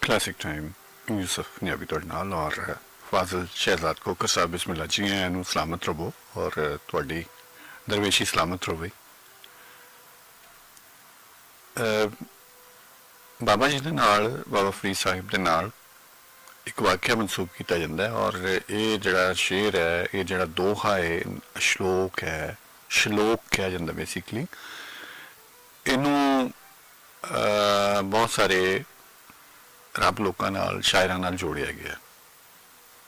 Classic time Yusuf ने अभी ਤੁਹਾਡੇ ਨਾਲ ਔਰ ਫਾਜ਼ਲ ਸ਼ਹਿਜ਼ਾਦ ਕੋਕਰ ਸਾਹਿਬ ਬਿਸਮਿਲ੍ਲਾ ਜੀ ਆਇਆਂ ਨੂੰ ਸਲਾਮਤ ਰਹੋ ਔਰ ਤੁਹਾਡੀ ਦਰਵੇਸ਼ੀ ਸਲਾਮਤ ਰਹੇ। ਬਾਬਾ ਜੀ ਦੇ ਨਾਲ ਬਾਬਾ ਫਰੀਦ ਸਾਹਿਬ ਦੇ ਨਾਲ ਇੱਕ ਵਾਕਿਆ ਮਨਸੂਬ ਕੀਤਾ ਜਾਂਦਾ ਹੈ ਔਰ ਇਹ ਜਿਹੜਾ ਸ਼ੇਰ ਹੈ, ਇਹ ਜਿਹੜਾ ਦੋਹਾ ਹੈ, ਸ਼ਲੋਕ ਕਿਹਾ ਜਾਂਦਾ ਬੇਸਿਕਲੀ। ਇਹਨੂੰ ਬਹੁਤ ਸਾਰੇ ਰੱਬ ਲੋਕਾਂ ਨਾਲ ਸ਼ਾਇਰਾਂ ਨਾਲ ਜੋੜਿਆ ਗਿਆ,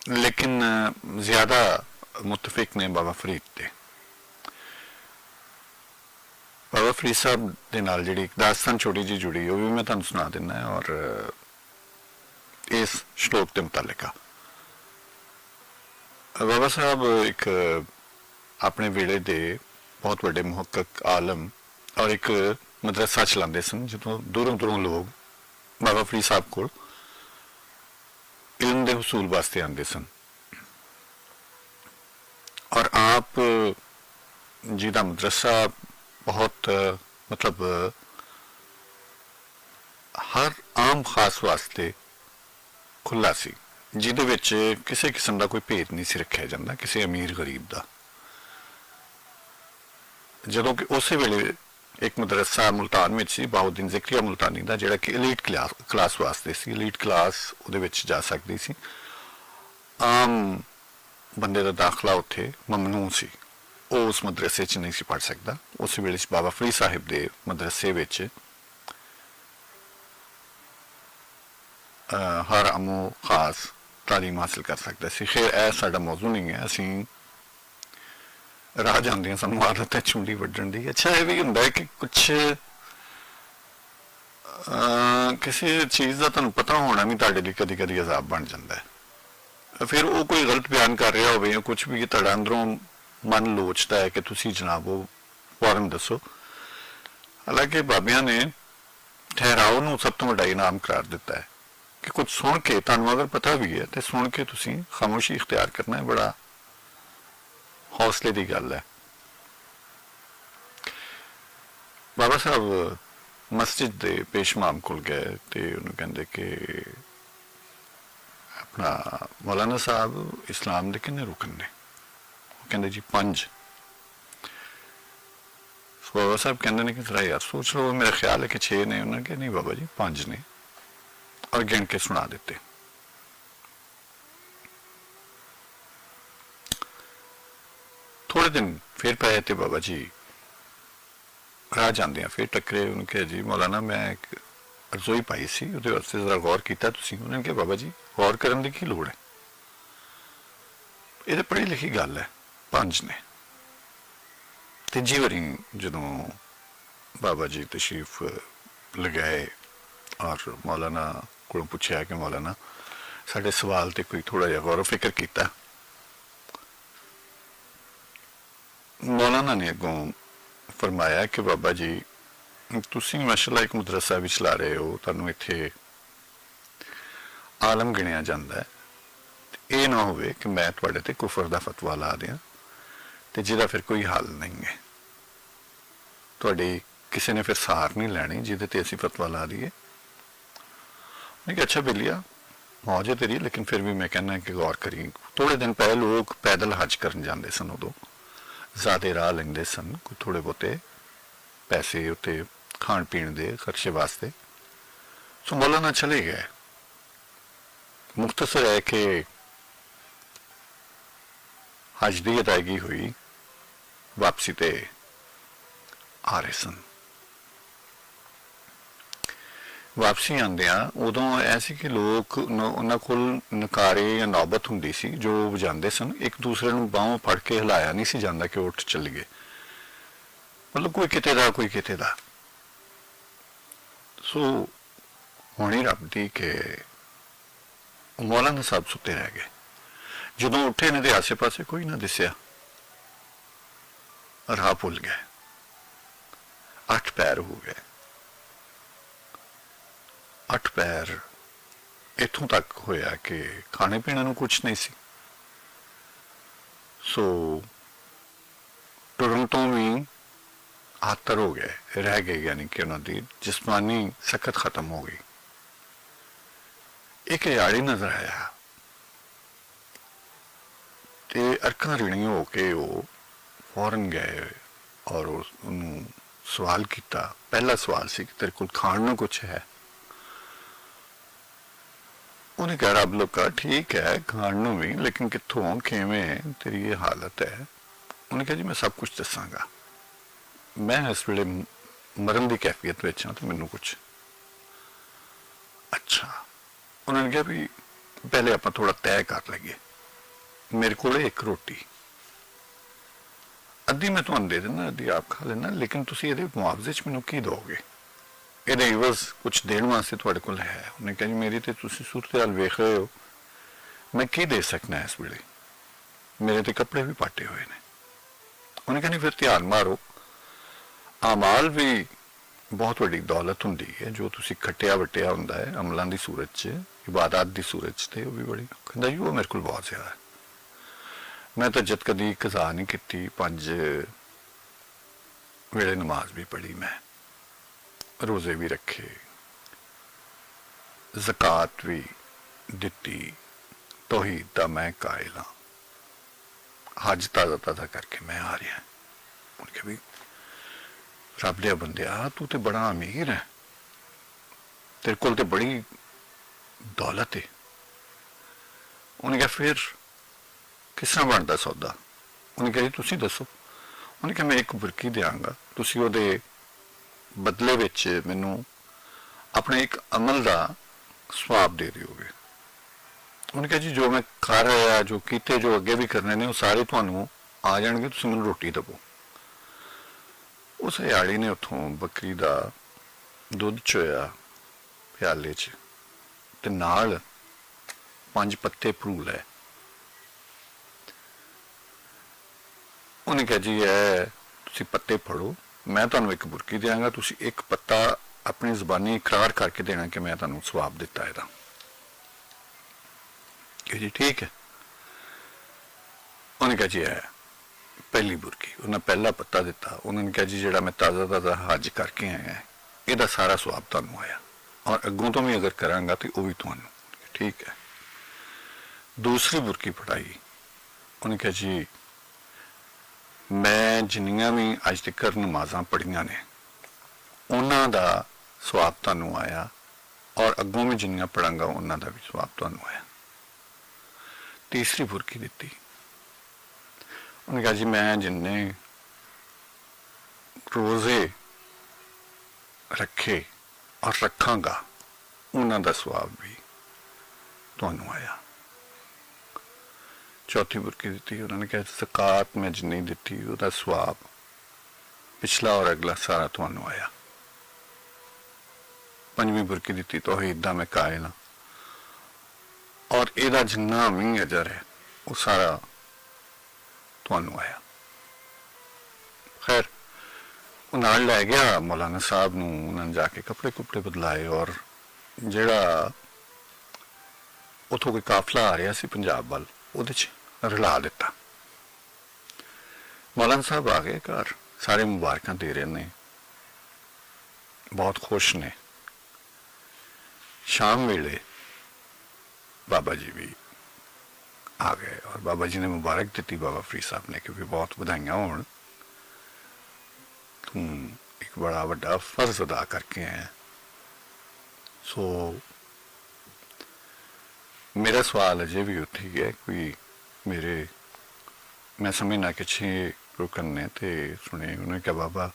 ਲੇਕਿਨ ਜ਼ਿਆਦਾ ਮੁਤਫਿਕ ਨੇ ਬਾਬਾ ਫਰੀਦ ਤੇ। ਬਾਬਾ ਫਰੀਦ ਸਾਹਿਬ ਦੇ ਨਾਲ ਜਿਹੜੀ ਇੱਕ ਦਾਸਤਾਨ ਛੋਟੀ ਜਿਹੀ ਜੁੜੀ, ਉਹ ਵੀ ਮੈਂ ਤੁਹਾਨੂੰ ਸੁਣਾ ਦਿੰਦਾ ਹੈ ਔਰ ਇਸ ਸ਼ਲੋਕ ਦੇ ਮੁਤਾਲਿਕ ਆ। ਬਾਬਾ ਸਾਹਿਬ ਇੱਕ ਆਪਣੇ ਵੇਲੇ ਦੇ ਬਹੁਤ ਵੱਡੇ ਮੁਹੱਕਕ ਆਲਮ ਔਰ ਇੱਕ ਮਦਰਸਾ ਚਲਾਉਂਦੇ ਸਨ, ਜਦੋਂ ਦੂਰੋਂ ਦੂਰੋਂ ਲੋਕ ਬਾਬਾ ਫਰੀਦ ਸਾਹਿਬ ਕੋਲ ਇਲਮ ਦੇ ਹਸੂਲ ਵਾਸਤੇ ਆਉਂਦੇ ਸਨ। ਔਰ ਆਪ ਜਿਹਦਾ ਮਦਰਸਾ ਬਹੁਤ ਮਤਲਬ ਹਰ ਆਮ ਖਾਸ ਵਾਸਤੇ ਖੁੱਲਾ ਸੀ, ਜਿਹਦੇ ਵਿੱਚ ਕਿਸੇ ਕਿਸਮ ਦਾ ਕੋਈ ਭੇਦ ਨਹੀਂ ਸੀ ਰੱਖਿਆ ਜਾਂਦਾ ਕਿਸੇ ਅਮੀਰ ਗਰੀਬ ਦਾ। ਜਦੋਂ ਕਿ ਉਸੇ ਵੇਲੇ ਇੱਕ ਮਦਰਸਾ ਮੁਲਤਾਨ ਵਿੱਚ ਸੀ, ਬਾਉਦੀਨ ਜ਼ਿਕਰੀਆ ਮੁਲਤਾਨੀ ਦਾ, ਜਿਹੜਾ ਕਿ ਐਲੀਟ ਕਲਾਸ ਵਾਸਤੇ ਸੀ। ਐਲੀਟ ਕਲਾਸ ਉਹਦੇ ਵਿੱਚ ਜਾ ਸਕਦੀ ਸੀ, ਆਮ ਬੰਦੇ ਦਾ ਦਾਖਲਾ ਉੱਥੇ ਮਮਨੂਅ ਸੀ। ਉਹ ਉਸ ਮਦਰਸੇ 'ਚ ਨਹੀਂ ਸੀ ਪੜ੍ਹ ਸਕਦਾ। ਉਸ ਵੇਲੇ 'ਚ ਬਾਬਾ ਫਰੀਦ ਸਾਹਿਬ ਦੇ ਮਦਰਸੇ ਵਿੱਚ ਹਰ ਆਮੋ ਖਾਸ ਤਾਲੀਮ ਹਾਸਿਲ ਕਰ ਸਕਦਾ ਸੀ। ਖੈਰ ਇਹ ਸਾਡਾ ਮੌਜੂ ਨਹੀਂ ਹੈ, ਅਸੀਂ ਰਾਹ ਜਾਂਦੀਆਂ ਸਾਨੂੰ ਆਦਤ ਹੈ ਚੁੰਡੀ ਵੱਢਣ ਦੀ। ਅੱਛਾ, ਇਹ ਵੀ ਹੁੰਦਾ ਹੈ ਕਿ ਕੁਛ ਕਿਸੇ ਚੀਜ਼ ਦਾ ਤੁਹਾਨੂੰ ਪਤਾ ਹੋਣਾ ਵੀ ਤੁਹਾਡੇ ਲਈ ਕਦੀ ਕਦੀ ਅਜ਼ਾਬ ਬਣ ਜਾਂਦਾ ਹੈ। ਫਿਰ ਉਹ ਕੋਈ ਗਲਤ ਬਿਆਨ ਕਰ ਰਿਹਾ ਹੋਵੇ ਜਾਂ ਕੁਛ ਵੀ, ਤੁਹਾਡਾ ਅੰਦਰੋਂ ਮਨ ਲੋਚਦਾ ਹੈ ਕਿ ਤੁਸੀਂ ਜਨਾਬ ਉਹ ਫੌਰਨ ਦੱਸੋ। ਹਾਲਾਂਕਿ ਬਾਬਿਆਂ ਨੇ ਠਹਿਰਾਓ ਨੂੰ ਸਭ ਤੋਂ ਵੱਡਾ ਇਨਾਮ ਕਰਾਰ ਦਿੱਤਾ ਹੈ ਕਿ ਕੁਝ ਸੁਣ ਕੇ ਤੁਹਾਨੂੰ ਅਗਰ ਪਤਾ ਵੀ ਹੈ ਤੇ ਸੁਣ ਕੇ ਤੁਸੀਂ ਖਾਮੋਸ਼ੀ ਇਖਤਿਆਰ ਕਰਨਾ ਹੈ। ਬੜਾ ਹੌਸਲੇ ਦੀ ਗੱਲ ਹੈ। ਬਾਬਾ ਸਾਹਿਬ ਮਸਜਿਦ ਦੇ ਪੇਸ਼ਮਾਮ ਕੋਲ ਗਏ ਤੇ ਉਹਨੂੰ ਕਹਿੰਦੇ ਕਿ ਆਪਣਾ ਮੌਲਾਨਾ ਸਾਹਿਬ ਇਸਲਾਮ ਦੇ ਕਿੰਨੇ ਰੁਕਨ ਨੇ? ਉਹ ਕਹਿੰਦੇ ਜੀ 5। ਬਾਬਾ ਸਾਹਿਬ ਕਹਿੰਦੇ ਨੇ ਕਿ ਜ਼ਰਾ ਯਾਰ ਸੋਚ ਲਓ, ਮੇਰਾ ਖਿਆਲ ਹੈ ਕਿ 6 ਨੇ। ਉਹਨਾਂ ਕਿਹਾ ਨਹੀਂ ਬਾਬਾ ਜੀ 5 ਨੇ, ਔਰ ਗਿਣ ਕੇ ਸੁਣਾ ਦਿੱਤੇ। ਥੋੜੇ ਦਿਨ ਫਿਰ ਪਏ ਤੇ ਬਾਬਾ ਜੀ ਰਾਹ ਜਾਂਦੇ ਆ ਫਿਰ ਟੱਕਰੇ। ਉਹਨੂੰ ਕਿਹਾ ਜੀ ਮੌਲਾਨਾ ਮੈਂ ਇੱਕ ਰਸੋਈ ਪਾਈ ਸੀ, ਉਹਦੇ ਵਾਸਤੇ ਜ਼ਰਾ ਗੌਰ ਕੀਤਾ ਤੁਸੀਂ? ਉਹਨਾਂ ਨੇ ਕਿਹਾ ਬਾਬਾ ਜੀ ਗੌਰ ਕਰਨ ਦੀ ਕੀ ਲੋੜ ਹੈ, ਇਹ ਤਾਂ ਪੜ੍ਹੀ ਲਿਖੀ ਗੱਲ ਹੈ, 5 ਨੇ। ਤੀਜੀ ਵਾਰੀ ਜਦੋਂ ਬਾਬਾ ਜੀ ਤਸ਼ਰੀਫ ਲਗਾਏ ਔਰ ਮੌਲਾਨਾ ਕੋਲੋਂ ਪੁੱਛਿਆ ਕਿ ਮੌਲਾਨਾ ਸਾਡੇ ਸਵਾਲ ਤੇ ਕੋਈ ਥੋੜਾ ਜਿਹਾ ਗੌਰ ਫਿਕਰ ਕੀਤਾ? ਮੌਲਾਨਾ ਨੇ ਅੱਗੋਂ ਫਰਮਾਇਆ ਕਿ ਬਾਬਾ ਜੀ ਤੁਸੀਂ ਮਾਸ਼ਾਅੱਲਾ ਇੱਕ ਮਦਰਸਾ ਵੀ ਚਲਾ ਰਹੇ ਹੋ, ਤੁਹਾਨੂੰ ਇੱਥੇ ਆਲਮ ਗਿਣਿਆ ਜਾਂਦਾ ਹੈ, ਇਹ ਨਾ ਹੋਵੇ ਕਿ ਮੈਂ ਤੁਹਾਡੇ ਤੇ ਕੁਫਰ ਦਾ ਫਤਵਾ ਲਾ ਦਿਆਂ ਤੇ ਜਿਹਦਾ ਫਿਰ ਕੋਈ ਹੱਲ ਨਹੀਂ ਹੈ। ਤੁਹਾਡੀ ਕਿਸੇ ਨੇ ਫਿਰ ਸਾਰ ਨਹੀਂ ਲੈਣੀ ਜਿਹਦੇ ਤੇ ਅਸੀਂ ਫਤਵਾ ਲਾ ਦਈਏ। ਮੈਂ ਕਿਹਾ ਅੱਛਾ ਬਿਲਿਆ ਮੌਜ ਹੈ ਤੇਰੀ, ਲੇਕਿਨ ਫਿਰ ਵੀ ਮੈਂ ਕਹਿੰਦਾ ਕਿ ਗੌਰ ਕਰੀ। ਥੋੜੇ ਦਿਨ ਪਹਿਲੇ ਲੋਕ ਪੈਦਲ ਹਜ ਕਰਨ ਜਾਂਦੇ ਸਨ, ਉਦੋਂ ਜ਼ਿਆਦਾ ਰਾਹ ਲੈਂਦੇ ਸਨ, ਕੋਈ ਥੋੜੇ ਬਹੁਤੇ ਪੈਸੇ ਉੱਤੇ ਖਾਣ ਪੀਣ ਦੇ ਖਰਚੇ ਵਾਸਤੇ। ਸੋ ਮੌਲਾਨਾ ਚਲੇ ਗਏ। ਮੁਖਤਸਰ ਹੈ ਕਿ ਹਜ ਦੀ ਅਦਾਇਗੀ ਹੋਈ, ਵਾਪਸੀ ਤੇ ਆ ਰਹੇ ਸਨ। ਵਾਪਸੀ ਆਉਂਦਿਆਂ ਉਦੋਂ ਐਸੀ ਕਿ ਲੋਕ ਉਹਨਾਂ ਕੋਲ ਨਕਾਰੇ ਜਾਂ ਨੌਬਤ ਹੁੰਦੀ ਸੀ ਜੋ ਵਜਾਉਂਦੇ ਸਨ। ਇੱਕ ਦੂਸਰੇ ਨੂੰ ਬਾਹੋਂ ਫੜ ਕੇ ਹਿਲਾਇਆ ਨਹੀਂ ਸੀ ਜਾਂਦਾ ਕਿ ਉੱਠ ਚੱਲੀਏ, ਮਤਲਬ ਕੋਈ ਕਿਤੇ ਦਾ ਕੋਈ ਕਿਤੇ ਦਾ। ਸੋ ਹੋਣੀ ਰੱਬ ਦੀ ਕਿ ਮੌਲਾਨਾ ਸਾਹਿਬ ਸੁੱਤੇ ਰਹਿ ਗਏ। ਜਦੋਂ ਉੱਠੇ ਨੇ ਤੇ ਆਸੇ ਪਾਸੇ ਕੋਈ ਨਾ ਦਿਸਿਆ, ਰਾਹ ਭੁੱਲ ਗਏ। 8 ਪੈਰ ਹੋ ਗਏ। 8 ਪੈਰ ਇੱਥੋਂ ਤੱਕ ਹੋਇਆ ਕਿ ਖਾਣੇ ਪੀਣੇ ਨੂੰ ਕੁਛ ਨਹੀਂ ਸੀ। ਸੋ ਟੁਰਨ ਤੋਂ ਵੀ ਆਤਰ ਹੋ ਗਏ, ਰਹਿ ਗਏ, ਯਾਨੀ ਕਿ ਉਹਨਾਂ ਦੀ ਜਿਸਮਾਨੀ ਸਖਤ ਖਤਮ ਹੋ ਗਈ। ਇੱਕ ਯਾਰੀ ਨਜ਼ਰ ਆਇਆ ਤੇ ਅੱਖਾਂ ਰਿਣੀਆਂ ਹੋ ਕੇ ਉਹ ਫੌਰਨ ਗਏ ਔਰ ਉਹਨੂੰ ਸਵਾਲ ਕੀਤਾ। ਪਹਿਲਾ ਸਵਾਲ ਸੀ ਕਿ ਤੇਰੇ ਕੋਲ ਖਾਣ ਨੂੰ ਕੁਛ ਹੈ? ਉਹਨੇ ਕਿਹਾ ਰੱਬ ਲੋਕਾ ਠੀਕ ਹੈ ਖਾਣ ਨੂੰ ਵੀ, ਲੇਕਿਨ ਕਿੱਥੋਂ ਕਿਵੇਂ ਤੇਰੀ ਇਹ ਹਾਲਤ ਹੈ? ਉਹਨੇ ਕਿਹਾ ਜੀ ਮੈਂ ਸਭ ਕੁਝ ਦੱਸਾਂਗਾ, ਮੈਂ ਇਸ ਵੇਲੇ ਮਰਨ ਦੀ ਕੈਫੀਅਤ ਵਿੱਚ ਹਾਂ ਤੇ ਮੈਨੂੰ ਕੁਛ। ਅੱਛਾ, ਉਹਨਾਂ ਨੇ ਕਿਹਾ ਵੀ ਪਹਿਲੇ ਆਪਾਂ ਥੋੜਾ ਤੈਅ ਕਰ ਲਈਏ, ਮੇਰੇ ਕੋਲ ਇੱਕ ਰੋਟੀ, ਅੱਧੀ ਮੈਂ ਤੁਹਾਨੂੰ ਦੇ ਦਿੰਦਾ, ਅੱਧੀ ਆਪ ਖਾ ਲੈਣਾ, ਲੇਕਿਨ ਤੁਸੀਂ ਇਹਦੇ ਮੁਆਵਜ਼ੇ 'ਚ ਮੈਨੂੰ ਕੀ ਦਿਓਗੇ? ਇਹਦੇ ਇਵਜ਼ ਕੁਛ ਦੇਣ ਵਾਸਤੇ ਤੁਹਾਡੇ ਕੋਲ ਹੈ? ਉਹਨੇ ਕਿਹਾ ਜੀ ਮੇਰੀ ਤੇ ਤੁਸੀਂ ਸੂਰਤ ਹਾਲ ਵੇਖ ਰਹੇ ਹੋ, ਮੈਂ ਕੀ ਦੇ ਸਕਣਾ ਇਸ ਵੇਲੇ, ਮੇਰੇ ਤੇ ਕੱਪੜੇ ਵੀ ਪਾਟੇ ਹੋਏ ਨੇ। ਉਹਨੇ ਕਿਹਾ ਨਹੀਂ ਫਿਰ ਧਿਆਨ ਮਾਰੋ, ਆਮਾਲ ਵੀ ਬਹੁਤ ਵੱਡੀ ਦੌਲਤ ਹੁੰਦੀ ਹੈ, ਜੋ ਤੁਸੀਂ ਖੱਟਿਆ ਵਟਿਆ ਹੁੰਦਾ ਹੈ ਅਮਲਾਂ ਦੀ ਸੂਰਤ 'ਚ, ਇਬਾਦਤ ਦੀ ਸੂਰਤ 'ਚ, ਤੇ ਉਹ ਵੀ ਬੜੀ। ਕਹਿੰਦਾ ਜੀ ਉਹ ਮੇਰੇ ਕੋਲ ਬਹੁਤ ਜ਼ਿਆਦਾ ਹੈ, ਮੈਂ ਤਾਂ ਜਦ ਕਦੀ ਕਜ਼ਾ ਨਹੀਂ ਕੀਤੀ, 5 ਵੇਲੇ ਨਮਾਜ਼ ਵੀ ਪੜ੍ਹੀ, ਮੈਂ ਰੋਜ਼ੇ ਵੀ ਰੱਖੇ, ਜ਼ਕਾਤ ਵੀ ਦਿੱਤੀ, ਤੌਹੀਦ ਦਾ ਮੈਂ ਕਾਇਲ ਹਾਂ, ਹਜ ਤਾਜ਼ਾ ਤਾਜ਼ਾ ਕਰਕੇ ਮੈਂ ਆ ਰਿਹਾ। ਉਹਨੇ ਕਿਹਾ ਵੀ ਰੱਬ ਦੇ ਬੰਦਿਆ ਤੂੰ ਤੇ ਬੜਾ ਅਮੀਰ ਹੈ, ਤੇਰੇ ਕੋਲ ਤੇ ਬੜੀ ਦੌਲਤ ਹੈ। ਉਹਨੇ ਕਿਹਾ ਫਿਰ ਕਿਸ ਤਰ੍ਹਾਂ ਬਣਦਾ ਸੌਦਾ? ਉਹਨੇ ਕਿਹਾ ਜੀ ਤੁਸੀਂ ਦੱਸੋ। ਉਹਨੇ ਕਿਹਾ ਮੈਂ ਇੱਕ ਬੁਰਕੀ ਦਿਆਂਗਾ, ਤੁਸੀਂ ਉਹਦੇ ਬਦਲੇ ਵਿੱਚ ਮੈਨੂੰ ਆਪਣੇ ਇੱਕ ਅਮਲ ਦਾ ਸਵਾਬ ਦੇ ਦਿਓਗੇ। ਉਹਨੇ ਕਿਹਾ ਜੀ ਜੋ ਮੈਂ ਕਰ ਰਿਹਾ, ਜੋ ਕੀਤੇ, ਜੋ ਅੱਗੇ ਵੀ ਕਰਨੇ ਨੇ, ਉਹ ਸਾਰੇ ਤੁਹਾਨੂੰ ਆ ਜਾਣਗੇ, ਤੁਸੀਂ ਮੈਨੂੰ ਰੋਟੀ ਦੇਵੋ। ਉਸ ਹਯਾਲੀ ਨੇ ਉੱਥੋਂ ਬੱਕਰੀ ਦਾ ਦੁੱਧ ਚੋਇਆ ਪਿਆਲੇ 'ਚ ਤੇ ਨਾਲ 5 ਪੱਤੇ ਭਰੂ ਲਏ। ਉਹਨੇ ਕਿਹਾ ਜੀ ਇਹ ਤੁਸੀਂ ਪੱਤੇ ਫੜੋ, ਮੈਂ ਤੁਹਾਨੂੰ ਇੱਕ ਬੁਰਕੀ ਦਿਆਂਗਾ, ਤੁਸੀਂ ਇੱਕ ਪੱਤਾ ਆਪਣੀ ਜ਼ੁਬਾਨੀ ਇਕਰਾਰ ਕਰਕੇ ਦੇਣਾ ਕਿ ਮੈਂ ਤੁਹਾਨੂੰ ਸਵਾਬ ਦਿੱਤਾ ਇਹਦਾ। ਕਿ ਜੀ ਠੀਕ ਹੈ। ਉਹਨੇ ਕਿਹਾ ਜੀ ਇਹ ਪਹਿਲੀ ਬੁਰਕੀ, ਉਹਨਾਂ ਪਹਿਲਾ ਪੱਤਾ ਦਿੱਤਾ। ਉਹਨਾਂ ਨੇ ਕਿਹਾ ਜੀ ਜਿਹੜਾ ਮੈਂ ਤਾਜ਼ਾ ਤਾਜ਼ਾ ਹਜ ਕਰਕੇ ਆਇਆ, ਇਹਦਾ ਸਾਰਾ ਸਵਾਬ ਤੁਹਾਨੂੰ ਆਇਆ, ਔਰ ਅੱਗੋਂ ਤੋਂ ਵੀ ਅਗਰ ਕਰਾਂਗਾ ਤੇ ਉਹ ਵੀ ਤੁਹਾਨੂੰ। ਠੀਕ ਹੈ। ਦੂਸਰੀ ਬੁਰਕੀ ਫੜਾਈ। ਉਹਨੇ ਕਿਹਾ ਜੀ ਮੈਂ ਜਿੰਨੀਆਂ ਵੀ ਅੱਜ ਤੱਕ ਨਮਾਜ਼ਾਂ ਪੜ੍ਹੀਆਂ ਨੇ ਉਹਨਾਂ ਦਾ ਸਵਾਬ ਤੁਹਾਨੂੰ ਆਇਆ, ਔਰ ਅੱਗੋਂ ਵੀ ਜਿੰਨੀਆਂ ਪੜਾਂਗਾ ਉਹਨਾਂ ਦਾ ਵੀ ਸਵਾਬ ਤੁਹਾਨੂੰ ਆਇਆ। ਤੀਸਰੀ ਬੁਰਕੀ ਦਿੱਤੀ। ਉਹਨੇ ਕਿਹਾ ਜੀ ਮੈਂ ਜਿੰਨੇ ਰੋਜ਼ੇ ਰੱਖੇ ਔਰ ਰੱਖਾਂਗਾ ਉਹਨਾਂ ਦਾ ਸਵਾਬ ਵੀ ਤੁਹਾਨੂੰ ਆਇਆ। ਚੌਥੀ ਬੁਰਕੀ ਦਿੱਤੀ। ਉਹਨਾਂ ਨੇ ਕਿਹਾ ਜ਼ਕਾਤ ਮੈਂ ਜਿੰਨੀ ਦਿੱਤੀ ਉਹਦਾ ਸਵਾਬ ਪਿਛਲਾ ਔਰ ਅਗਲਾ ਸਾਰਾ ਤੁਹਾਨੂੰ ਆਇਆ। ਪੰਜਵੀਂ ਬੁਰਕੀ ਦਿੱਤੀ ਤੌਹੀਦ ਦਾ ਮੈਂ ਕਾਇਲ ਹਾਂ, ਔਰ ਇਹਦਾ ਜਿੰਨਾ ਵੀ ਅਜਰ ਹੈ ਉਹ ਸਾਰਾ ਤੁਹਾਨੂੰ ਆਇਆ। ਖੈਰ ਉਹ ਨਾਲ ਲੈ ਗਿਆ ਮੌਲਾਨਾ ਸਾਹਿਬ ਨੂੰ, ਉਹਨਾਂ ਨੇ ਜਾ ਕੇ ਕੱਪੜੇ ਕੁਪੜੇ ਬਦਲਾਏ, ਔਰ ਜਿਹੜਾ ਉੱਥੋਂ ਕੋਈ ਕਾਫਲਾ ਆ ਰਿਹਾ ਸੀ ਪੰਜਾਬ ਵੱਲ, ਉਹਦੇ 'ਚ ਰਲਾ ਦਿੱਤਾ। ਮੌਲਾਨਾ ਸਾਹਿਬ ਆ ਗਏ ਘਰ, ਸਾਰੇ ਮੁਬਾਰਕਾਂ ਦੇ ਰਹੇ ਨੇ, ਬਹੁਤ ਖੁਸ਼ ਨੇ। ਸ਼ਾਮ ਵੇਲੇ ਬਾਬਾ ਜੀ ਵੀ ਆ ਗਏ, ਔਰ ਬਾਬਾ ਜੀ ਨੇ ਮੁਬਾਰਕ ਦਿੱਤੀ ਬਾਬਾ ਫਰੀਦ ਸਾਹਿਬ ਨੇ ਕਿ ਵੀ ਬਹੁਤ ਵਧਾਈਆਂ ਹੋਣ, ਤੂੰ ਇੱਕ ਬੜਾ ਵੱਡਾ ਫਰਜ਼ ਅਦਾ ਕਰਕੇ ਆਇਆ। ਸੋ ਮੇਰਾ ਸਵਾਲ ਅਜੇ ਵੀ ਉੱਥੇ ਹੀ ਹੈ, ਕੋਈ ਮੇਰੇ ਮੈਂ ਸਮਝਣਾ ਕਿ 6 ਰੁਕਨ ਨੇ ਤੇ ਸੁਣੇ। ਉਹਨੇ ਕਿਹਾ ਬਾਬਾ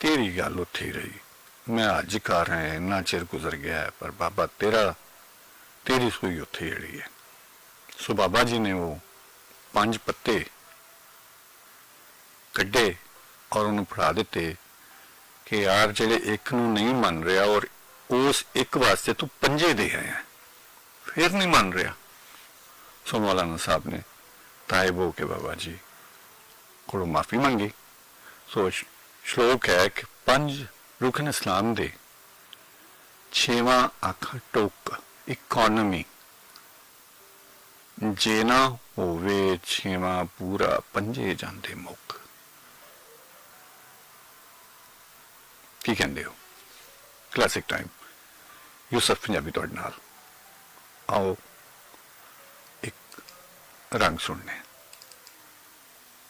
ਤੇਰੀ ਗੱਲ ਉੱਥੇ ਹੀ ਰਹੀ, ਮੈਂ ਅੱਜ ਕਰ ਰਿਹਾ, ਇੰਨਾ ਚਿਰ ਗੁਜ਼ਰ ਗਿਆ, ਪਰ ਬਾਬਾ ਤੇਰੀ ਸੂਈ ਉੱਥੇ ਜਿਹੜੀ ਹੈ। ਸੋ ਬਾਬਾ ਜੀ ਨੇ ਉਹ 5 ਪੱਤੇ ਕੱਢੇ ਔਰ ਉਹਨੂੰ ਫੜਾ ਦਿੱਤੇ ਕਿ ਯਾਰ ਜਿਹੜੇ ਇੱਕ ਨੂੰ ਨਹੀਂ ਮੰਨ ਰਿਹਾ ਔਰ ਉਸ ਇੱਕ ਵਾਸਤੇ ਤੂੰ 5 ਦੇ ਆਇਆ, ਫਿਰ ਨਹੀਂ ਮੰਨ ਰਿਹਾ। ਸੋ ਮੌਲਾਨਾ ਸਾਹਿਬ ਨੇ ਤਾਇਬ ਹੋ ਕੇ ਬਾਬਾ ਜੀ ਕੋਲੋਂ ਮਾਫੀ ਮੰਗੀ। ਸੋ ਸ਼ਲੋਕ ਹੈ ਕਿ 5 ਰੁਕਨ ਇਸਲਾਮ ਦੇ 6ਵਾਂ ਅੱਖ ਟੋਕ ਇਕੋਨਮੀ, ਜੇ ਨਾ ਹੋਵੇ 6ਵਾਂ ਪੂਰਾ 5 ਜਾਂਦੇ ਮੁੱਕ। ਕੀ ਕਹਿੰਦੇ ਹੋ? ਕਲਾਸਿਕ ਟਾਈਮ, ਯੂਸਫ ਪੰਜਾਬੀ ਤੁਹਾਡੇ ਨਾਲ। ਆਓ ਇੱਕ ਰੰਗ ਸੁਣਨੇ ਹਾਂ।